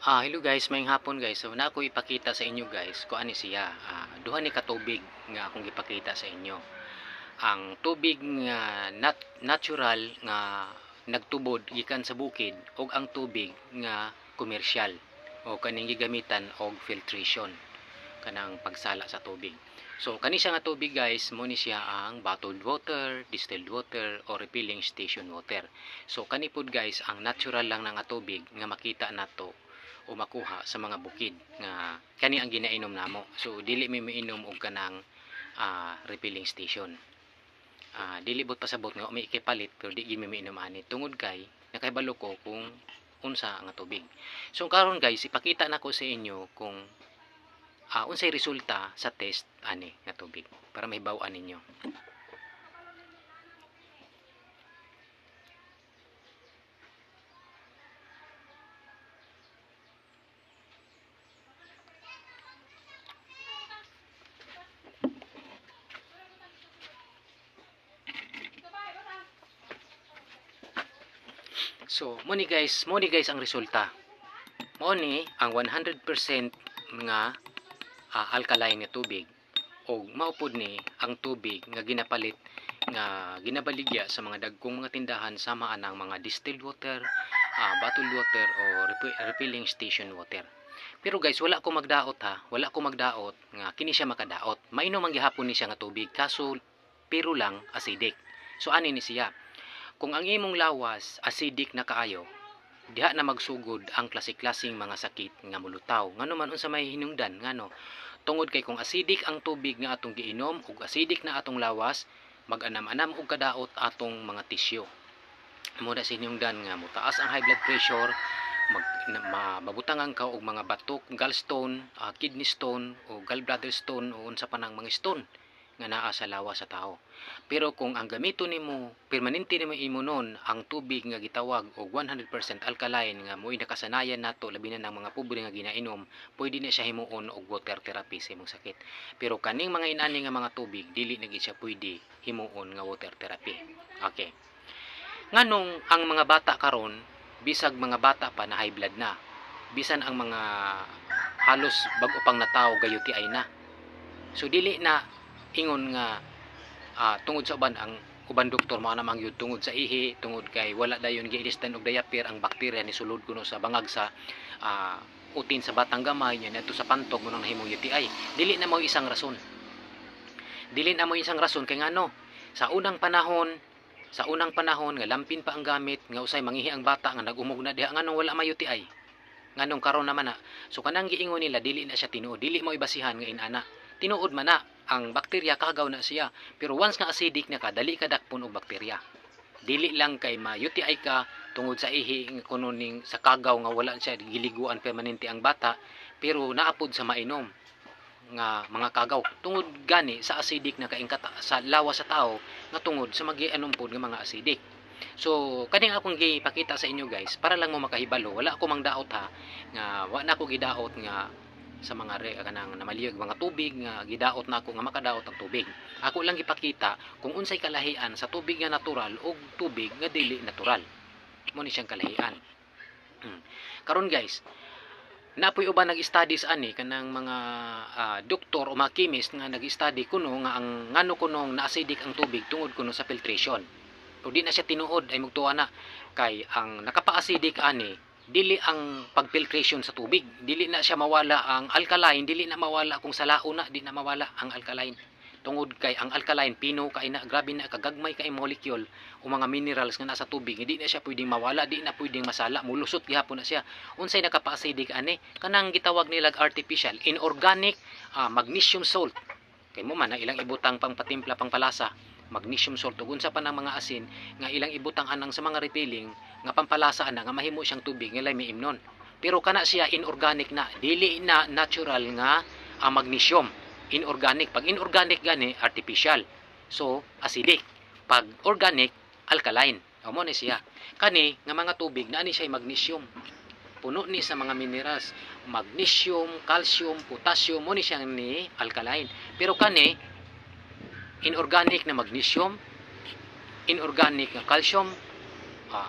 Hello guys, maayong hapon guys. So na ako ipakita sa inyo guys kung ano siya. Duha ni katubig nga akong ipakita sa inyo. Ang tubig nga natural nga nagtubod gikan sa bukid ug ang tubig nga komersyal o kaning gigamitan og filtration kanang pagsala sa tubig. So kani siya nga tubig guys, mo ni siya ang bottled water, distilled water o refilling station water. So kani pod guys ang natural lang nga tubig nga makita nato o makuha sa mga bukid nga kani ang ginainom namo. So dili mi mainom og kanang refilling station. Dili bot pasabot nga may ikipalit pero di gid mi mainom ani tungod kay nakahibalo ko kung unsa nga tubig. So karon guys ipakita nako sa inyo kung unsay resulta sa test ani nga tubig para mahibaw-an ninyo. So, mo ni guys ang resulta. Mo ni ang 100% nga alkaline nga tubig o maupod ni ang tubig nga ginapalit nga ginabaligya sa mga dagkong mga tindahan sama anang mga distilled water, bottled water o refilling station water. Pero guys, wala ko magdaot nga kini siya makadaot. Mainom ang gihapon ni siya nga tubig kaso pero lang acidic. So ani ni siya. Kung ang imong lawas acidic na kaayo, diha na magsugod ang klase-klaseng mga sakit nga mulutaw. Ngano man unsa may hinungdan ngano? Tungod kay kung acidic ang tubig nga atong giinom ug acidic na atong lawas, mag-anam-anam og kadaot atong mga tisyo. Amo na hinungdan nga mutaas ang high blood pressure, mabutangan ka og mga batok, gallstone, kidney stone o gallbladder stone o unsa pa nang mga stone nga naa sa lawas sa tao. Pero kung ang gamito nimo permanente nimo imunon ang tubig nga gitawag og 100% alkaline nga mo'y nakasanayan nato labi na ng mga pobre nga ginainom, pwede na siya himuon og water therapy sa imong sakit. Pero kaning mga inani nga mga tubig dili na gid siya pwede himuon nga water therapy. Okay. Nganong ang mga bata karon bisag mga bata pa na high blood na, bisan ang mga halos bag-o pang natawo gayuti ay na. So dili na ingon nga tungod sa uban ang uban doktor mao namang yun tungod sa ihi, tungod kay wala dayon giilistan og diaper ang bakterya ni sulod kuno sa bangag sa utin sa batang gamay nya adto sa pantog mo nang nahimong UTI. Dili na mo isang rason. Kay ngano sa unang panahon nga lampin pa ang gamit nga usay mangihi ang bata nga nagumog na diha nganong wala may UTI. Nganong karon naman na. So kanang giingon nila dili na siya tinuod, dili mo ibasihan nga inana. Tinuod man na ang bakterya kagaw na siya, pero once nga acidic na ka dali ka dakpon og bakterya. Dili lang kay ma-UTI ka tungod sa ihi kuno ning sa kagaw nga wala siya giliguan permanente ang bata, pero naapod sa mainom nga mga kagaw tungod gani sa acidic na kaingkat sa lawas sa tao nga tungod sa magianom pod nga mga acidic. So kaning akong gipakita sa inyo guys para lang mo makahibalo, wala ko mang daot ha nga wala ko gidaot nga sa mga kanang namaliyog mga tubig nga gidaot na ako nga makadaot ang tubig. Ako lang gipakita kung unsay kalahian sa tubig nga natural ug tubig nga dili natural. Mo ni siyang kalahian. Karon guys, napoy uban nag-studies ani kanang mga doktor o mga chemist nga nag-study kuno nga ang ngano kuno na acidic ang tubig tungod kuno sa filtration. Pero di na siya tinuod ay mugtuwa na kay ang nakapa-acidic ani dili ang pagfiltration sa tubig, dili na siya mawala ang alkaline, dili na mawala kung sa laon na di na mawala ang alkaline. Tungod kay ang alkaline pino kay na grabe na kagagmay kay molecule o mga minerals nga nasa tubig, hindi na siya pwedeng mawala, di na pwedeng masala, mulusot gihapon na siya. Unsay nakapa-acidic ani kanang gitawag nila artificial inorganic magnesium salt. Kay mo man na ilang ibutang pang patimpla pang palasa magnesium salt ug unsa pa nang mga asin nga ilang ibutang anang sa mga refilling nga pampalasa ana nga mahimo siyang tubig nga lay miimnon. Pero kana siya inorganic na, dili na natural nga magnesium. Inorganic, pag inorganic gani artificial. So acidic. Pag organic alkaline. Amo ni siya. Kani nga mga tubig na ani siya magnesium. Puno ni sa mga minerals, magnesium, calcium, potassium, mo ni siya ni alkaline. Pero kani inorganic na magnesium, inorganic na calcium,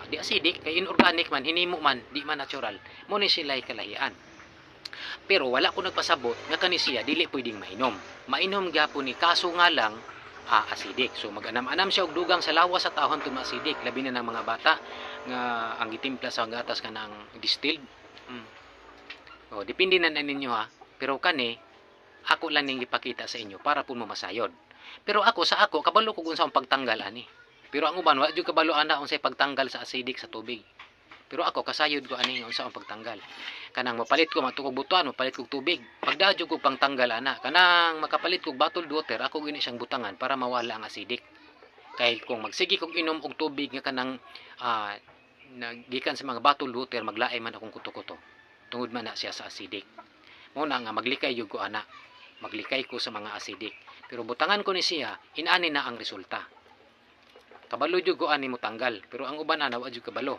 di acidic kay inorganic man, hinimo man, di man natural, mo ni sila'y kalahian. Pero wala ko nagpasabot nga kani siya dili pwedeng mainom. Mainom gyapon ni, kaso nga lang acidic. So mag-anam-anam siya og dugang sa lawas sa tahon tun acidic, labi na ng mga bata nga ang gitimpla sa gatas kanang distilled. Depende na ninyo ha. Pero kani ako lang ning ipakita sa inyo para pud mo masayod. Pero ako sa ako kabalo ko kung sa pagtanggal ani. Pero ang uban wa jud kabalo ana unsay pagtanggal sa acidic sa tubig. Pero ako kasayod ko ani unsa ang pagtanggal. Kanang mapalit ko matukog butuan, mapalit kog tubig. Pagdadyo ko pangtanggal ana, kanang makapalit kog bottled water, ako gini siyang butangan para mawala ang acidic. Kay kung magsige kog inom og tubig nga kanang nagikan sa mga bottled water, maglaay man akong kuto-kuto. Tungod man na siya sa acidic. Mo na nga maglikay jud ko ana. Maglikay ko sa mga acidic. Pero butangan ko ni siya, inani na ang resulta. Kabalo jud ko ani mo tanggal, pero ang uban ana wa jud kabalo.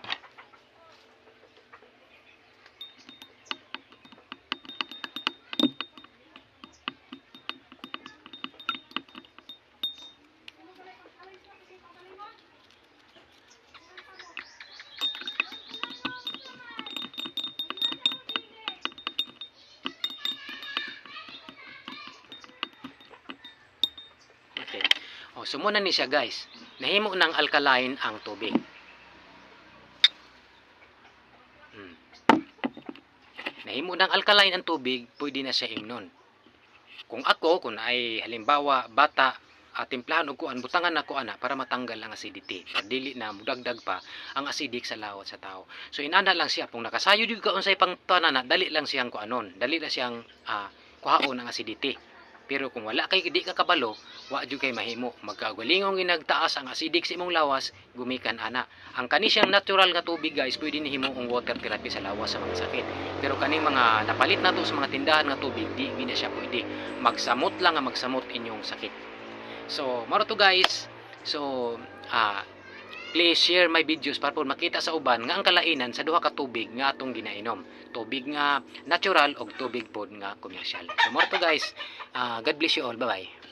Okay. Sumuna ni siya guys. Nahimo ng alkaline ang tubig. Nahimo ng alkaline ang tubig, pwede na siya imnon. Kung ay halimbawa bata timplahan og kuan, butangan nako ana para matanggal ang acidity. Para dili na mudagdag pa ang acidic sa lawat sa tao. So inana lang siya kung nakasayo jud ka unsay pangtanana, dali lang siyang kuanon, dali lang siyang kuhaon ang acidity. Pero kung wala kay di ka kabalo, wa jud kay mahimo. Magkagulingong ginagtaas ang acidic sa imong lawas, gumikan ana. Ang kani siyang natural nga tubig guys, pwede ni himo ang water therapy sa lawas sa mga sakit. Pero kaning mga napalit nato sa mga tindahan nga tubig, di na siya pwede. Magsamot lang nga magsamot inyong sakit. So, maro to guys. So, please share my videos para po makita sa uban nga ang kalainan sa duha ka tubig nga atong ginainom. Tubig nga natural o tubig pod nga commercial. So, maro to guys. God bless you all. Bye-bye.